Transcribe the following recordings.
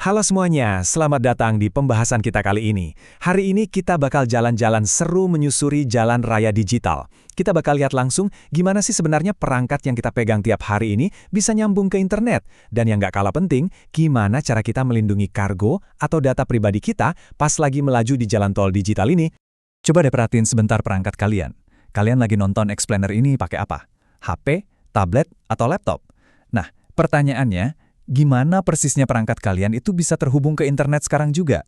Halo semuanya, selamat datang di pembahasan kita kali ini. Hari ini kita bakal jalan-jalan seru menyusuri jalan raya digital. Kita bakal lihat langsung gimana sih sebenarnya perangkat yang kita pegang tiap hari ini bisa nyambung ke internet. Dan yang nggak kalah penting, gimana cara kita melindungi kargo atau data pribadi kita pas lagi melaju di jalan tol digital ini. Coba deh perhatiin sebentar perangkat kalian. Kalian lagi nonton Explainer ini pakai apa? HP, tablet, atau laptop? Nah, pertanyaannya, gimana persisnya perangkat kalian itu bisa terhubung ke internet sekarang juga?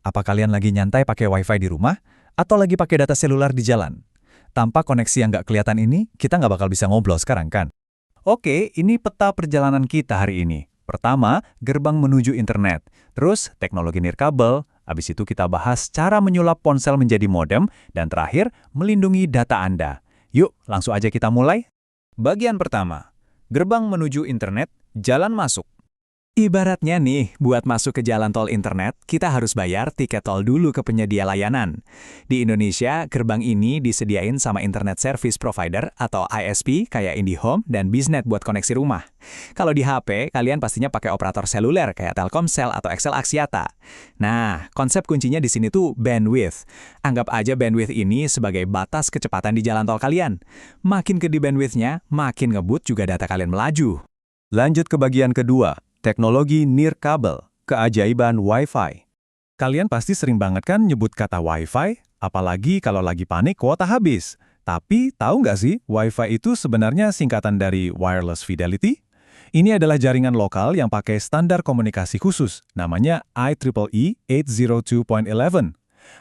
Apa kalian lagi nyantai pakai wifi di rumah? Atau lagi pakai data seluler di jalan? Tanpa koneksi yang nggak kelihatan ini, kita nggak bakal bisa ngobrol sekarang kan? Oke, ini peta perjalanan kita hari ini. Pertama, gerbang menuju internet. Terus, teknologi nirkabel. Habis itu kita bahas cara menyulap ponsel menjadi modem. Dan terakhir, melindungi data Anda. Yuk, langsung aja kita mulai. Bagian pertama, gerbang menuju internet, jalan masuk. Ibaratnya nih, buat masuk ke jalan tol internet, kita harus bayar tiket tol dulu ke penyedia layanan. Di Indonesia, gerbang ini disediain sama Internet Service Provider atau ISP kayak IndiHome dan Biznet buat koneksi rumah. Kalau di HP, kalian pastinya pakai operator seluler kayak Telkomsel atau XL Axiata. Nah, konsep kuncinya di sini tuh bandwidth. Anggap aja bandwidth ini sebagai batas kecepatan di jalan tol kalian. Makin gede bandwidth-nya, makin ngebut juga data kalian melaju. Lanjut ke bagian kedua. Teknologi nirkabel, keajaiban Wi-Fi. Kalian pasti sering banget kan nyebut kata Wi-Fi, apalagi kalau lagi panik kuota habis. Tapi tahu nggak sih, Wi-Fi itu sebenarnya singkatan dari Wireless Fidelity? Ini adalah jaringan lokal yang pakai standar komunikasi khusus, namanya IEEE 802.11.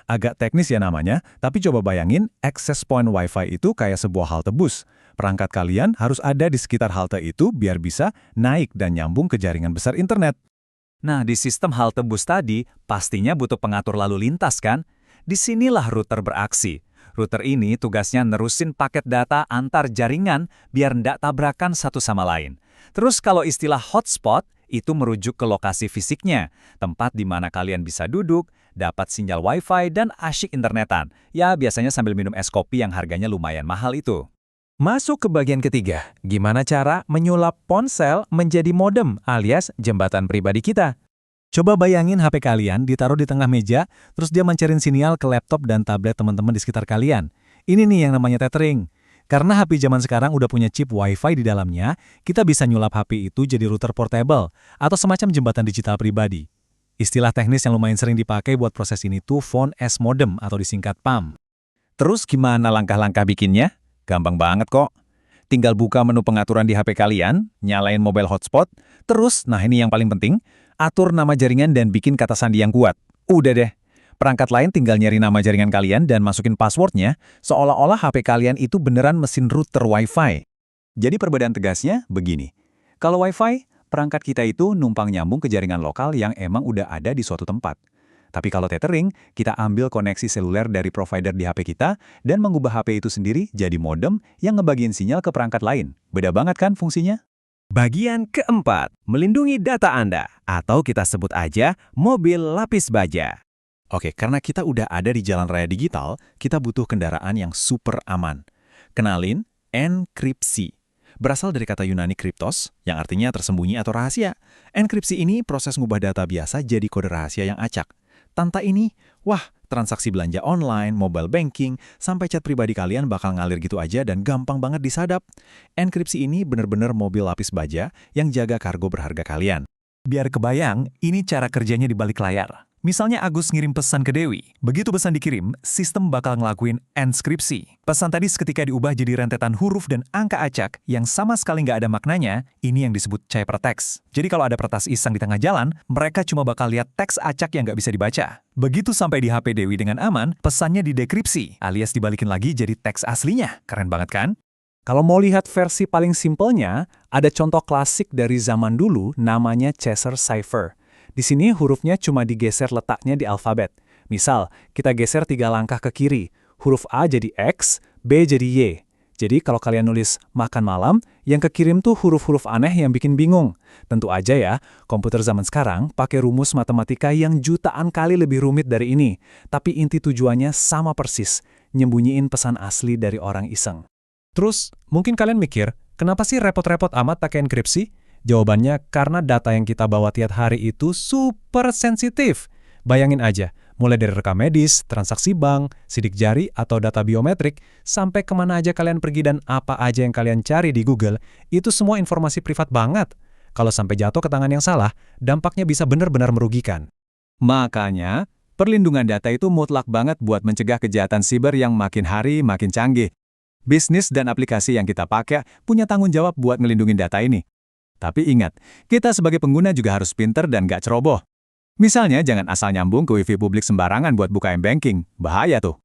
Agak teknis ya namanya, tapi coba bayangin access point Wi-Fi itu kayak sebuah halte bus. Perangkat kalian harus ada di sekitar halte itu biar bisa naik dan nyambung ke jaringan besar internet. Nah, di sistem halte bus tadi, pastinya butuh pengatur lalu lintas kan? Disinilah router beraksi. Router ini tugasnya nerusin paket data antar jaringan biar ndak tabrakan satu sama lain. Terus kalau istilah hotspot, itu merujuk ke lokasi fisiknya, tempat di mana kalian bisa duduk, dapat sinyal Wi-Fi, dan asyik internetan. Ya, biasanya sambil minum es kopi yang harganya lumayan mahal itu. Masuk ke bagian ketiga, gimana cara menyulap ponsel menjadi modem alias jembatan pribadi kita. Coba bayangin HP kalian ditaruh di tengah meja, terus dia mencerin sinyal ke laptop dan tablet teman-teman di sekitar kalian. Ini nih yang namanya tethering. Karena HP zaman sekarang udah punya chip Wi-Fi di dalamnya, kita bisa nyulap HP itu jadi router portable atau semacam jembatan digital pribadi. Istilah teknis yang lumayan sering dipakai buat proses ini tuh Phone as Modem atau disingkat PAM. Terus gimana langkah-langkah bikinnya? Gampang banget kok. Tinggal buka menu pengaturan di HP kalian, nyalain mobile hotspot, terus, nah ini yang paling penting, atur nama jaringan dan bikin kata sandi yang kuat. Udah deh. Perangkat lain tinggal nyari nama jaringan kalian dan masukin passwordnya, seolah-olah HP kalian itu beneran mesin router Wi-Fi. Jadi perbedaan tegasnya begini. Kalau Wi-Fi, perangkat kita itu numpang nyambung ke jaringan lokal yang emang udah ada di suatu tempat. Tapi kalau tethering, kita ambil koneksi seluler dari provider di HP kita dan mengubah HP itu sendiri jadi modem yang ngebagiin sinyal ke perangkat lain. Beda banget kan fungsinya? Bagian keempat, melindungi data Anda, atau kita sebut aja mobil lapis baja. Oke, karena kita udah ada di jalan raya digital, kita butuh kendaraan yang super aman. Kenalin, enkripsi. Berasal dari kata Yunani kriptos, yang artinya tersembunyi atau rahasia. Enkripsi ini proses ngubah data biasa jadi kode rahasia yang acak. Tanpa ini, wah, transaksi belanja online, mobile banking, sampai chat pribadi kalian bakal ngalir gitu aja dan gampang banget disadap. Enkripsi ini bener-bener mobil lapis baja yang jaga kargo berharga kalian. Biar kebayang, ini cara kerjanya di balik layar. Misalnya Agus ngirim pesan ke Dewi. Begitu pesan dikirim, sistem bakal ngelakuin enskripsi. Pesan tadi seketika diubah jadi rentetan huruf dan angka acak yang sama sekali nggak ada maknanya, ini yang disebut ciphertext. Jadi kalau ada peretas iseng di tengah jalan, mereka cuma bakal lihat teks acak yang nggak bisa dibaca. Begitu sampai di HP Dewi dengan aman, pesannya didekripsi, alias dibalikin lagi jadi teks aslinya. Keren banget kan? Kalau mau lihat versi paling simpelnya, ada contoh klasik dari zaman dulu namanya Cheshire Cipher. Di sini hurufnya cuma digeser letaknya di alfabet. Misal, kita geser 3 langkah ke kiri. Huruf A jadi X, B jadi Y. Jadi kalau kalian nulis makan malam, yang kekirim tuh huruf-huruf aneh yang bikin bingung. Tentu aja ya, komputer zaman sekarang pakai rumus matematika yang jutaan kali lebih rumit dari ini. Tapi inti tujuannya sama persis, nyembunyiin pesan asli dari orang iseng. Terus, mungkin kalian mikir, kenapa sih repot-repot amat pakai enkripsi? Jawabannya karena data yang kita bawa tiap hari itu super sensitif. Bayangin aja, mulai dari rekam medis, transaksi bank, sidik jari, atau data biometrik, sampai kemana aja kalian pergi dan apa aja yang kalian cari di Google, itu semua informasi privat banget. Kalau sampai jatuh ke tangan yang salah, dampaknya bisa benar-benar merugikan. Makanya, perlindungan data itu mutlak banget buat mencegah kejahatan siber yang makin hari makin canggih. Bisnis dan aplikasi yang kita pakai punya tanggung jawab buat ngelindungin data ini. Tapi ingat, kita sebagai pengguna juga harus pinter dan gak ceroboh. Misalnya, jangan asal nyambung ke wifi publik sembarangan buat buka m-banking. Bahaya tuh.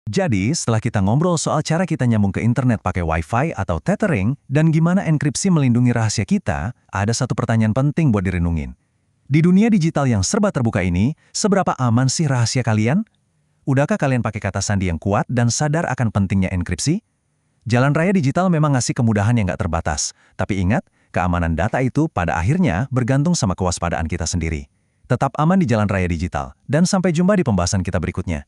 Jadi, setelah kita ngobrol soal cara kita nyambung ke internet pakai Wi-Fi atau tethering, dan gimana enkripsi melindungi rahasia kita, ada satu pertanyaan penting buat direnungin. Di dunia digital yang serba terbuka ini, seberapa aman sih rahasia kalian? Udahkah kalian pakai kata sandi yang kuat dan sadar akan pentingnya enkripsi? Jalan raya digital memang ngasih kemudahan yang nggak terbatas. Tapi ingat, keamanan data itu pada akhirnya bergantung sama kewaspadaan kita sendiri. Tetap aman di jalan raya digital, dan sampai jumpa di pembahasan kita berikutnya.